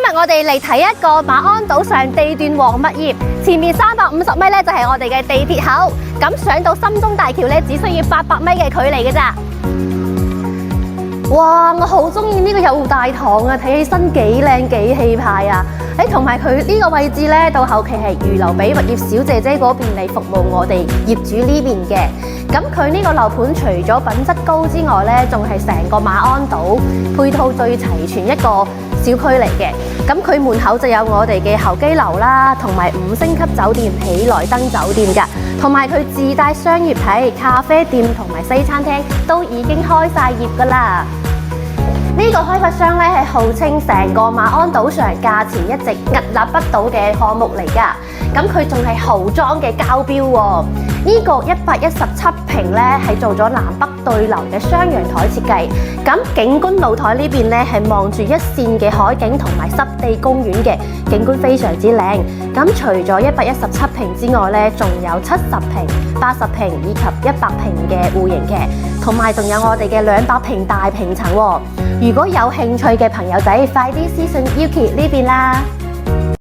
日我哋嚟睇一個馬鞍島上地段王物業，前面350米咧就係我哋嘅地鐵口，咁上到深中大橋咧只需要800米嘅距離嘅咋。哇！我好中意呢個友大堂啊，睇起身幾靚幾氣派啊！同埋佢呢個位置咧，到後期係預留俾物業小姐姐嗰邊嚟服務我哋業主呢邊嘅。咁佢呢個樓盤除咗品質高之外咧，仲係成個馬鞍島配套最齊全一個小區嚟嘅。咁佢門口就有我哋嘅候機樓啦，同埋5星級酒店喜來登酒店㗎，同埋佢自帶商業體、咖啡店同埋西餐廳都已經開晒業㗎啦。呢個開發商咧係號稱成個馬鞍島上價錢一直屹立不倒嘅項目嚟㗎，咁佢仲係豪裝嘅交標喎。呢個117平咧係做咗南北對流嘅雙陽台設計，咁景觀露台呢邊咧係望住一線嘅海景同埋濕地公園嘅景觀非常之靚。咁除咗117平之外咧，仲有70平、80平以及100平嘅戶型嘅，同埋仲有我哋嘅200平大平層喎。如果有興趣嘅朋友仔，快啲私信 Yuki 呢邊啦！